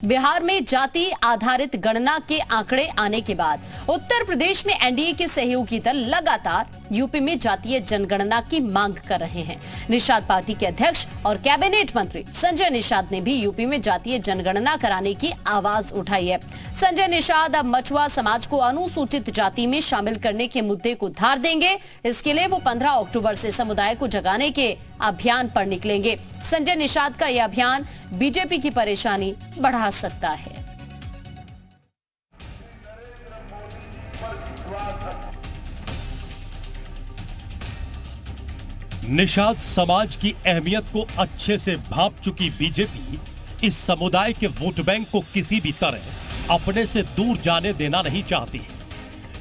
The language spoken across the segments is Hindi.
बिहार में जाति आधारित गणना के आंकड़े आने के बाद उत्तर प्रदेश में एनडीए के सहयोगी दल लगातार यूपी में जातीय जनगणना की मांग कर रहे हैं। निषाद पार्टी के अध्यक्ष और कैबिनेट मंत्री संजय निषाद ने भी यूपी में जातीय जनगणना कराने की आवाज उठाई है। संजय निषाद अब मछुआ समाज को अनुसूचित जाति में शामिल करने के मुद्दे को धार देंगे। इसके लिए वो 15 अक्टूबर से समुदाय को जगाने के अभियान पर निकलेंगे। संजय निषाद का यह अभियान बीजेपी की परेशानी बढ़ा सकता है। निषाद समाज की अहमियत को अच्छे से भांप चुकी बीजेपी इस समुदाय के वोट बैंक को किसी भी तरह अपने से दूर जाने देना नहीं चाहती।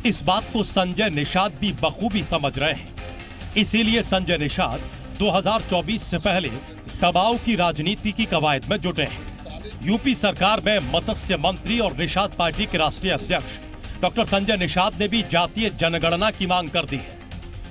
इस बात को संजय निषाद भी बखूबी समझ रहे हैं। इसीलिए संजय निषाद 2024 से पहले दबाव की राजनीति की कवायद में जुटे हैं। यूपी सरकार में मत्स्य मंत्री और निषाद पार्टी के राष्ट्रीय अध्यक्ष डॉक्टर संजय निषाद ने भी जातीय जनगणना की मांग कर दी है।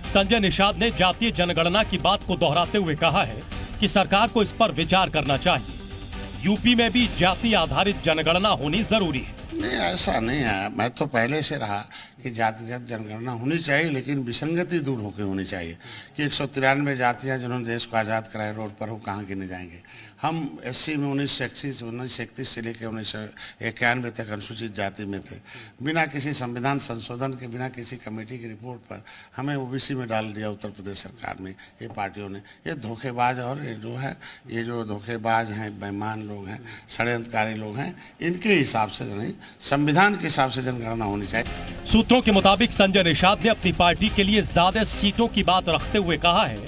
संजय निषाद ने जातीय जनगणना की बात को दोहराते हुए कहा है कि सरकार को इस पर विचार करना चाहिए। यूपी में भी जाति आधारित जनगणना होनी जरूरी है। नहीं, ऐसा नहीं है। मैं तो पहले से रहा कि जातिगत जनगणना होनी चाहिए, लेकिन विसंगति दूर होकर होनी चाहिए कि 193 जातियां जिन्होंने देश को आज़ाद कराए रोड पर हो कहाँ गिने जाएंगे। हम एससी में 1931 से लेकर 1991 तक अनुसूचित जाति में थे। बिना किसी संविधान संशोधन के, बिना किसी कमेटी की रिपोर्ट पर हमें ओबीसी में डाल दिया उत्तर प्रदेश सरकार में ये पार्टियों ने। ये धोखेबाज और ये जो धोखेबाज हैं, बेईमान लोग हैं, षड्यंत्रकारी लोग हैं, इनके हिसाब से नहीं, संविधान के हिसाब से जनगणना होनी चाहिए। सूत्रों के मुताबिक संजय निषाद ने अपनी पार्टी के लिए ज्यादा सीटों की बात रखते हुए कहा है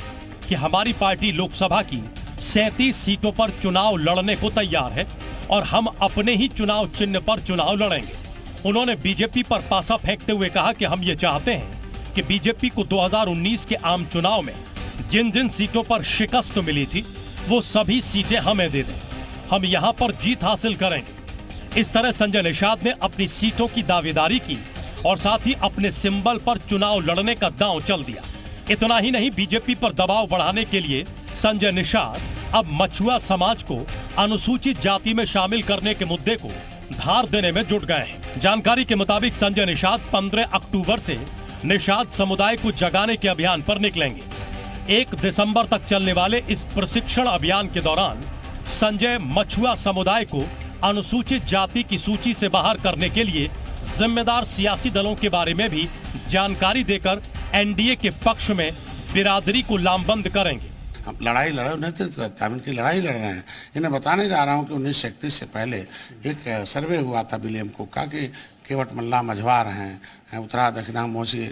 कि हमारी पार्टी लोकसभा की 37 सीटों पर चुनाव लड़ने को तैयार है और हम अपने ही चुनाव चिन्ह पर चुनाव लड़ेंगे। उन्होंने बीजेपी पर पासा फेंकते हुए कहा कि हम ये चाहते हैं कि बीजेपी को 2019 के आम चुनाव में जिन जिन सीटों पर शिकस्त मिली थी वो सभी सीटें हमें दे दें, हम यहाँ पर जीत हासिल करेंगे। इस तरह संजय निषाद ने अपनी सीटों की दावेदारी की और साथ ही अपने सिंबल पर चुनाव लड़ने का दांव चल दिया। इतना ही नहीं, बीजेपी पर दबाव बढ़ाने के लिए संजय निषाद अब मछुआ समाज को अनुसूचित जाति में शामिल करने के मुद्दे को धार देने में जुट गए हैं। जानकारी के मुताबिक संजय निषाद 15 अक्टूबर से निषाद समुदाय को जगाने के अभियान पर निकलेंगे। 1 दिसंबर तक चलने वाले इस प्रशिक्षण अभियान के दौरान संजय मछुआ समुदाय को अनुसूचित जाति की सूची से बाहर करने के लिए जिम्मेदार सियासी दलों के बारे में भी जानकारी देकर एनडीए के पक्ष में बिरादरी को लामबंद करेंगे। हम लड़ाई लड़े नेतृत्व करता है, इनकी लड़ाई लड़ रहे हैं। इन्हें बताने जा रहा हूं कि 1931 से पहले एक सर्वे हुआ था विलियम कुक का कि केवट मल्ला मझवार हैं, उत्तरा दक्षिणा मोची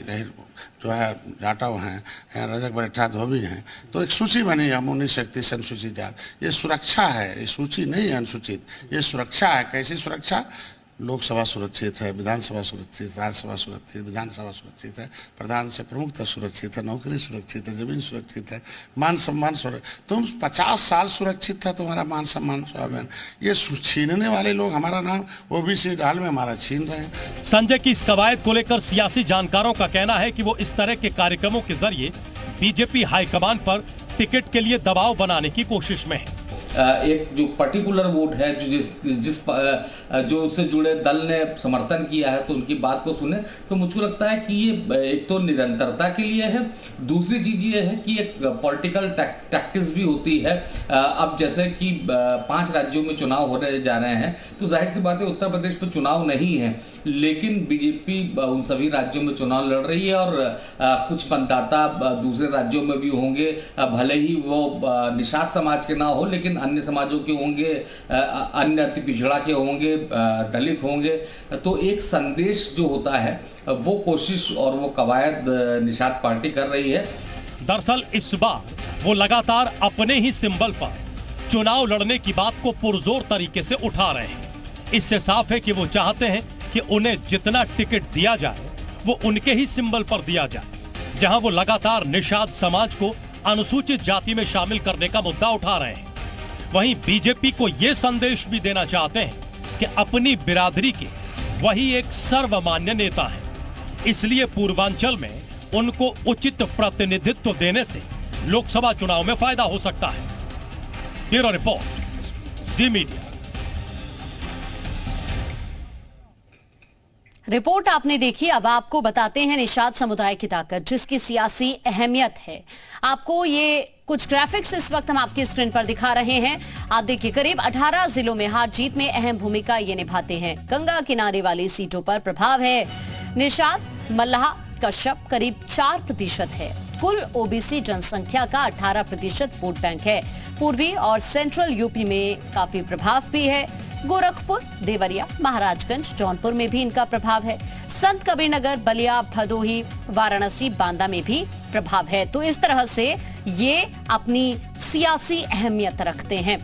जो है जाटव हैं, रजक बरेठा धोबी हैं। तो एक सूची बनी हम 1931 से अनुसूचित जाति। ये सुरक्षा है, ये सूची नहीं है अनुसूचित, ये सुरक्षा है। कैसी सुरक्षा? लोकसभा सुरक्षित है, विधानसभा सुरक्षित, राज्यसभा सुरक्षित, विधानसभा सुरक्षित है, प्रधान से प्रमुख तक सुरक्षित है, नौकरी सुरक्षित है, जमीन सुरक्षित है, मान सम्मान सुरक्षित। तुम 50 साल सुरक्षित था तुम्हारा मान सम्मान स्वाभिमान। ये छीनने वाले लोग हमारा नाम ओबीसी डाल में हमारा छीन रहे हैं। संजय की इस कवायद को लेकर सियासी जानकारों का कहना है कि वो इस तरह के कार्यक्रमों के जरिए बीजेपी हाईकमान पर टिकट के लिए दबाव बनाने की कोशिश में है। एक जो पर्टिकुलर वोट है जो उससे जुड़े दल ने समर्थन किया है तो उनकी बात को सुने तो मुझको लगता है कि ये एक तो निरंतरता के लिए है, दूसरी चीज ये है कि एक पॉलिटिकल टैक्टिक्स भी होती है। अब जैसे कि 5 राज्यों में चुनाव होने जा रहे हैं तो जाहिर सी बात है उत्तर प्रदेश पर चुनाव नहीं है, लेकिन बीजेपी उन सभी राज्यों में चुनाव लड़ रही है और कुछ मतदाता दूसरे राज्यों में भी होंगे, भले ही वो निषाद समाज के ना हो लेकिन अन्य समाजों के होंगे, अन्य अति पिछड़ा के होंगे, दलित होंगे। तो एक संदेश जो होता है वो कोशिश और वो कवायद निषाद पार्टी कर रही है। दरअसल इस बार वो लगातार अपने ही सिंबल पर चुनाव लड़ने की बात को पुरजोर तरीके से उठा रहे हैं। इससे साफ है कि वो चाहते हैं कि उन्हें जितना टिकट दिया जाए वो उनके ही सिंबल पर दिया जाए। जहां वो लगातार निषाद समाज को अनुसूचित जाति में शामिल करने का मुद्दा उठा रहे हैं, वहीं बीजेपी को यह संदेश भी देना चाहते हैं कि अपनी बिरादरी के वही एक सर्वमान्य नेता है, इसलिए पूर्वांचल में उनको उचित प्रतिनिधित्व देने से लोकसभा चुनाव में फायदा हो सकता है। ब्यूरो रिपोर्ट, जी मीडिया। रिपोर्ट आपने देखी, अब आपको बताते हैं निषाद समुदाय की ताकत, जिसकी सियासी अहमियत है। आपको ये कुछ ग्राफिक्स इस वक्त हम आपकी स्क्रीन पर दिखा रहे हैं। आप देखिए, करीब 18 जिलों में हार जीत में अहम भूमिका ये निभाते हैं। गंगा किनारे वाली सीटों पर प्रभाव है। निषाद, मल्लाह, कश्यप करीब 4% है। कुल ओबीसी जनसंख्या का 18% वोट बैंक है। पूर्वी और सेंट्रल यूपी में काफी प्रभाव भी है। गोरखपुर, देवरिया, महाराजगंज, जौनपुर में भी इनका प्रभाव है। संत कबीरनगर, बलिया, भदोही, वाराणसी, बांदा में भी प्रभाव है। तो इस तरह से ये अपनी सियासी अहमियत रखते हैं।